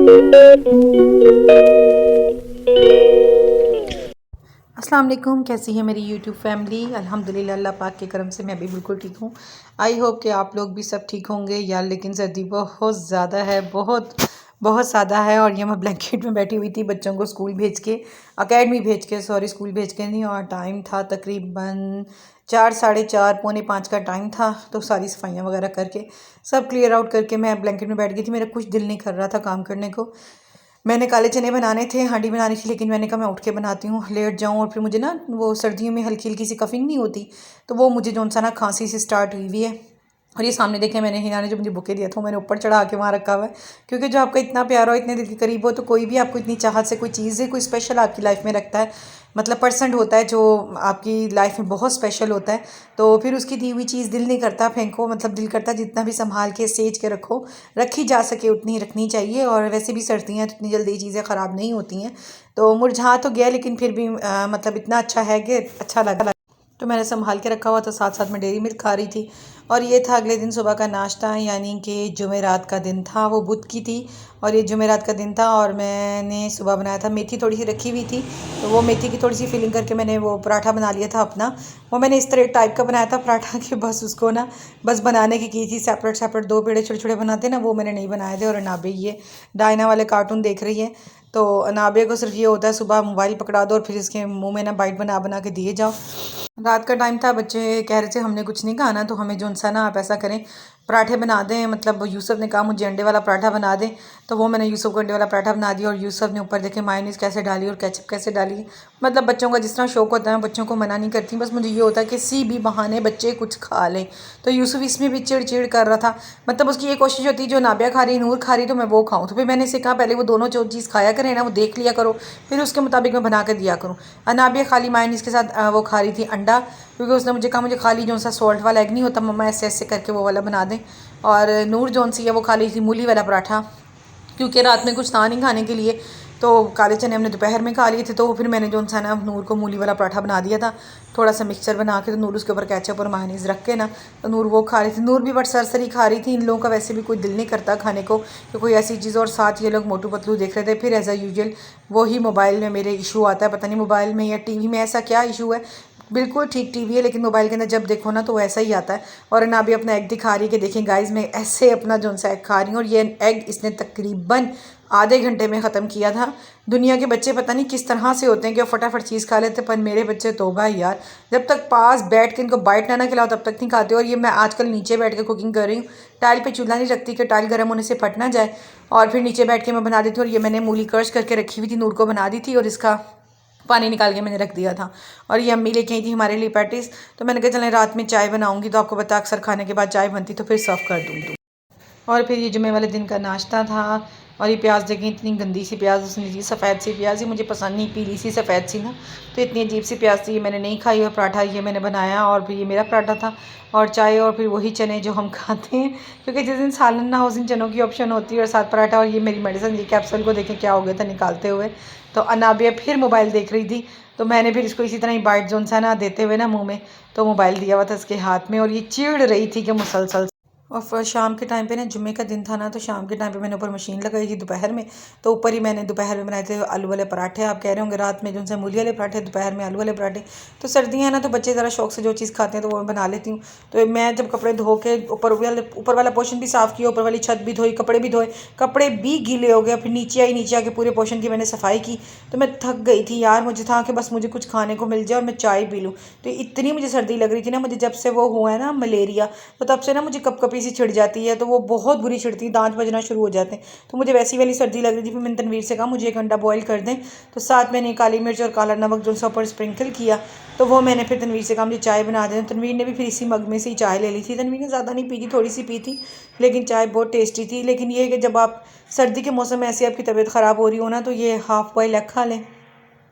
अस्सलाम वालेकुम, कैसी है मेरी यूट्यूब फैमिली। अल्हम्दुलिल्लाह अल्लाह पाक के करम से मैं भी बिल्कुल ठीक हूँ। आई होप कि आप लोग भी सब ठीक होंगे यार। लेकिन सर्दी बहुत ज़्यादा है, बहुत बहुत ज़्यादा है। और ये मैं ब्लैंकेट में बैठी हुई थी बच्चों को स्कूल भेज के, अकेडमी भेज के, सॉरी स्कूल भेज के नहीं। और टाइम था तकरीबन 4, साढ़े 4, पौने 5 का टाइम था। तो सारी सफाइयाँ वगैरह करके सब क्लियर आउट करके मैं ब्लैंकेट में बैठ गई थी। मेरा कुछ दिल नहीं कर रहा था काम करने को। मैंने काले चने बनाने थे, हांडी बनानी थी, लेकिन मैंने कहा मैं उठ के बनाती हूँ, लेट जाऊँ और फिर मुझे ना वो सर्दियों में हल्की हल्की सी कफिंग नहीं होती, तो वो मुझे जो सा ना खांसी से स्टार्ट हुई हुई है। और ये सामने देखे मैंने, हिना ने जो मुझे बुके दिया था वो मैंने ऊपर चढ़ा के वहाँ रखा हुआ है। क्योंकि जो आपका इतना प्यारा हो, इतने दिल के करीब हो, तो कोई भी आपको इतनी चाहत से कोई चीज़ है, कोई स्पेशल आपकी लाइफ में रखता है, मतलब पर्सन होता है जो आपकी लाइफ में बहुत स्पेशल होता है। तो फिर उसकी दी हुई चीज़ दिल नहीं करता फेंको, मतलब दिल करता जितना भी संभाल के सेज के रखो, रखी जा सके उतनी रखनी चाहिए। और वैसे भी सर्दियाँ तो इतनी जल्दी चीज़ें ख़राब नहीं होती हैं। तो मुरझा तो गया, लेकिन फिर भी मतलब इतना अच्छा है कि अच्छा लगा। तो मैंने संभाल के रखा हुआ था, साथ साथ में डेयरी मिल्क खा रही थी। और ये था अगले दिन सुबह का नाश्ता, यानी कि जुमेरात का दिन था, वो बुध की थी और ये जुमेरात का दिन था। और मैंने सुबह बनाया था, मेथी थोड़ी सी रखी हुई थी, तो वो मेथी की थोड़ी सी फिलिंग करके मैंने वो पराठा बना लिया था अपना। वो मैंने इस तरह टाइप का बनाया था पराठा कि बस उसको ना बस बनाने की थी, सेपरेट सेपरेट दो पेड़े छोटे छोटे बनाते ना, वो मैंने नहीं बनाए थे। और अनाबे ये डायना वाले कार्टून देख रही है। तो अनाबे को सिर्फ ये होता है सुबह मोबाइल पकड़ा दो और फिर इसके मुंह में ना बाइट बना बना के दिए जाओ। रात का टाइम था, बच्चे कह रहे थे हमने कुछ नहीं खाना, तो हमें जो सा ना आप ऐसा करें पराठे बना दें। मतलब यूसुफ ने कहा मुझे अंडे वाला पराठा बना दें, तो वो मैंने यूसुफ को अंडे वाला पराठा बना दिया। और यूसुफ ने ऊपर देखे मायोनीज़ कैसे डाली और केचप कैसे डाली। मतलब बच्चों का जिस तरह शौक होता है, बच्चों को मना नहीं करती, बस मुझे ये होता है कि किसी भी बहाने बच्चे कुछ खा लें। तो यूसुफ इसमें भी चिड़ चिड़ कर रहा था, मतलब उसकी ये कोशिश होती है जो नाबिया खा रही, नूर खा रही, तो मैं वो खाऊँ। तो फिर मैंने इसे कहा पहले वो दोनों जो चीज़ खाया करें ना, वो देख लिया करो, फिर उसके मुताबिक मैं बना कर दिया करूँ। नाबिया खाली मायोनीज़ के साथ वो खा रही थी अंडा, क्योंकि उसने मुझे कहा मुझे खाली जो सा सॉल्ट वाला एग नहीं होता मम्मा, ऐसे ऐसे करके वो वाला बना दें। और नूर जौन सी है वो खा ली थी मूली वाला पराठा, क्योंकि रात में कुछ था नहीं खाने के लिए। तो काले चने हमने दोपहर में खा लिए थे, तो फिर मैंने जो सा ना नूर को मूली वाला पराठा बना दिया था, थोड़ा सा मिक्सचर बना के, तो नूर उसके ऊपर केचप और मायोनीज़ रख के ना, तो नूर वो खा रही थी। नूर भी बट सरसरी खा रही थी, इन लोगों का वैसे भी कोई दिल नहीं करता खाने को कि कोई ऐसी चीज़। और साथ ये लोग मोटू पतलू देख रहे थे। फिर एज़ यूजुअल वही मोबाइल में मेरे इशू आता है, पता नहीं मोबाइल में या टीवी में ऐसा क्या इशू है। बिल्कुल ठीक टीवी है, लेकिन मोबाइल के अंदर जब देखो ना तो वैसा ही आता है। और ना भी अपना एग दिखा रही है कि देखें गाइस मैं ऐसे अपना जो सा एग खा रही हूँ। और ये एग इसने तकरीबन आधे घंटे में ख़त्म किया था। दुनिया के बच्चे पता नहीं किस तरह से होते हैं कि वो फटाफट चीज़ खा लेते हैं, पर मेरे बच्चे तौबा यार, जब तक पास बैठ के इनको बाइट ना खिलाओ तब तक नहीं खाते। और ये मैं आजकल नीचे बैठ के कुकिंग कर रही हूँ, टाइल पे चूल्हा नहीं रखती कि टाइल गर्म होने से फट ना जाए, और फिर नीचे बैठ के मैं बना देती हूँ। और ये मैंने मूली क्रश करके रखी हुई थी, नूर को बना दी थी, और इसका पानी निकाल के मैंने रख दिया था। और ये अम्मी लेके आई थी हमारे लिए पैटीज़, तो मैंने कहा चलें रात में चाय बनाऊंगी, तो आपको पता अक्सर खाने के बाद चाय बनती, तो फिर सर्व कर दूँगी। और फिर ये जुमे वाले दिन का नाश्ता था। और ये प्याज देखें, इतनी गंदी सी प्याज उसने दी, सफ़ेद सी प्याज, ही मुझे पसंद नहीं, पीली सी सफ़ेद सी ना, तो इतनी अजीब सी प्याज थी, ये मैंने नहीं खाई। और पराठा ये मैंने बनाया, और फिर ये मेरा पराठा था, और चाय, और फिर वही चने जो हम खाते हैं, क्योंकि जिस दिन सालन ना हो उस दिन चनों की ऑप्शन होती है, और साथ पराठा। और ये मेरी मेडिसिन, ये कैप्सूल को देखें क्या हो गया था निकालते हुए। तो अनाबिया फिर मोबाइल देख रही थी, तो मैंने फिर इसको इसी तरह ही बाइट जोन सा ना देते हुए ना मुँह में, तो मोबाइल दिया हुआ था इसके हाथ में, और ये चिढ़ रही थी कि मुसलसल। और फिर शाम के टाइम पे ना, जुम्मे का दिन था ना, तो शाम के टाइम पे मैंने ऊपर मशीन लगाई थी दोपहर में, तो ऊपर ही मैंने दोपहर में बनाए थे आलू वाले पराठे। आप कह रहे होंगे रात में जो उनसे मूली वाले पराठे, दोपहर में आलू वाले पराठे। तो सर्दियाँ हैं ना, तो बच्चे ज़रा शौक से जो चीज़ खाते हैं तो वो मैं बना लेती हूँ। तो मैं जब कपड़े धो के ऊपर वाला पोर्शन भी साफ़ किया, ऊपर वाली छत भी धोई, कपड़े भी धोए, कपड़े भी गीले हो गए, फिर नीचे आके पूरे पोर्शन की मैंने सफाई की। तो मैं थक गई थी यार, मुझे था कि बस मुझे कुछ खाने को मिल जाए और मैं चाय पी लूँ। तो इतनी मुझे सर्दी लग रही थी ना, मुझे जब से वो हुआ है ना मलेरिया, तो तब से ना मुझे कपकपी सी छिड़ जाती है, तो वो बहुत बुरी छिड़ती है, दांत बजना शुरू हो जाते हैं। तो मुझे वैसी वाली सर्दी लग रही थी, फिर मैंने तनवीर से कहा मुझे एक अंडा बॉयल कर दें, तो साथ मैंने काली मिर्च और काला नमक जो सा ऊपर स्प्रिंकल किया, तो वो मैंने फिर तनवीर से कहा मुझे चाय बना दें। तनवीर ने भी फिर इसी मग में से ही चाय ले ली थी। तनवीर ने ज़्यादा नहीं पी थी, थोड़ी सी पी थी, लेकिन चाय बहुत टेस्टी थी। लेकिन ये है कि जब आप सर्दी के मौसम में ऐसी आपकी तबीयत ख़राब हो रही हो ना, तो ये हाफ़ बॉयल एग खा लें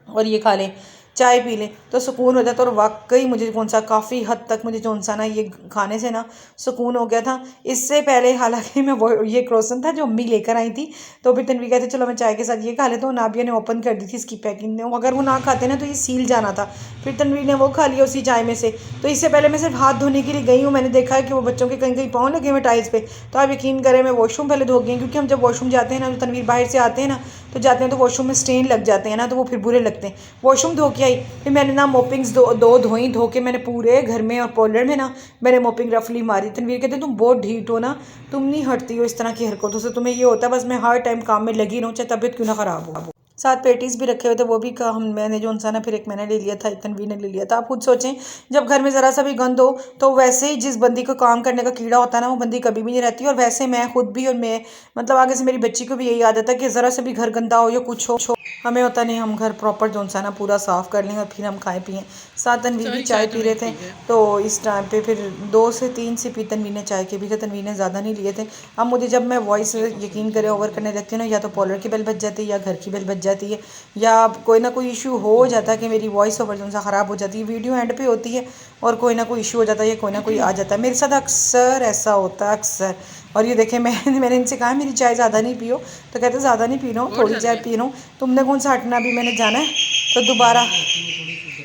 और ये खा लें चाय पी लें तो सुकून हो जाता है। और वाकई मुझे कौन सा काफ़ी हद तक मुझे कौन सा ना ये खाने से ना सुकून हो गया था। इससे पहले हालांकि मैं वो ये क्रोसन था जो अम्मी लेकर आई थी, तो फिर तनवीर कहते चलो मैं चाय के साथ ये खा लेता हूँ। नाबिया ने ओपन कर दी थी इसकी पैकिंग, अगर वो ना खाते ना तो ये सील जाना था। फिर तनवीर ने वो खा लिया उसी चाय में से। तो इससे पहले मैं सिर्फ हाथ धोने के लिए गई हूँ, मैंने देखा है कि वो बच्चों के कहीं कहीं पाँव लगे हुए टाइल्स पे, तो आप यकीन करें मैं वॉशरूम पहले धो गई, क्योंकि हम जब वॉशरूम जाते हैं ना, तो तनवीर बाहर से आते हैं ना, तो जाते हैं तो वॉशरूम में स्टेन लग जाते हैं ना, तो वो फिर बुरे लगते हैं। वॉशरूम धो के आई, फिर मैंने ना मोपिंग्स दो धोई, धो के मैंने पूरे घर में और पॉलर में ना मैंने मोपिंग रफली मारी। तनवीर कहते तुम बहुत ढीठ हो ना, तुम नहीं हटती हो इस तरह की हरकतों से, तुम्हें ये होता है बस मैं हर टाइम काम में लगी रहूँ चाहे तबीयत क्यों ना ख़राब हो। साथ पेटीज भी रखे हुए थे, वो भी मैंने जो इंसान फिर एक मैंने ले लिया था, एक तनवीर ने ले लिया था। आप खुद सोचें, जब घर में ज़रा सा भी गंद हो तो वैसे ही जिस बंदी को काम करने का कीड़ा होता है ना, वो बंदी कभी भी नहीं रहती। और वैसे मैं खुद भी, और मैं मतलब आगे से मेरी बच्ची को भी यही आदत है कि ज़रा से भी घर गंदा हो या कुछ हो, हमें होता नहीं, हम घर प्रॉपर जो ना पूरा साफ़ कर लें और फिर हम खाएं पिएँ। साथ तनवीर भी चाय पी रहे थे, तो इस टाइम पे फिर 2 से 3 सिप तनवीर ने चाय के भी थे, तनवीर ने ज़्यादा नहीं लिए थे। अब मुझे जब मैं वॉइस यकीन करे ओवर करने लगती हूँ ना, या तो पॉलर की बेल बज जाती है या घर की बेल बज जाती है, या कोई ना कोई इशू हो जाता है कि मेरी वॉइस ओवर जो सा ख़राब हो जाती है, वीडियो एंड पे होती है और कोई ना कोई इशू हो जाता है या कोई ना कोई आ जाता है। मेरे साथ अक्सर ऐसा होता है, अक्सर। और ये देखें, मैंने इनसे कहा मेरी चाय ज़्यादा नहीं पियो, तो कहते ज़्यादा नहीं पी रहा हूँ, थोड़ी चाय पी रहा हूँ। तुमने कौन सा हटना, अभी मैंने जाना है तो दोबारा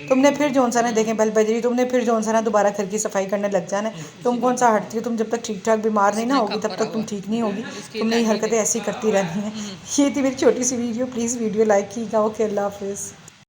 तुमने फिर जो सा ना देखें बेल बज रही, तुमने फिर जो सा ना दोबारा घर की सफाई करने लग जाना है। तुम कौन सा हटती हो, तुम जब तक ठीक ठाक बीमार नहीं ना होगी तब तक तुम ठीक नहीं होगी, तुमने ये हरकतें ऐसी करती रहनी है। ये थी मेरी छोटी सी वीडियो, प्लीज़ वीडियो लाइक कीजिएगा। ओके, अल्लाह हाफिज़।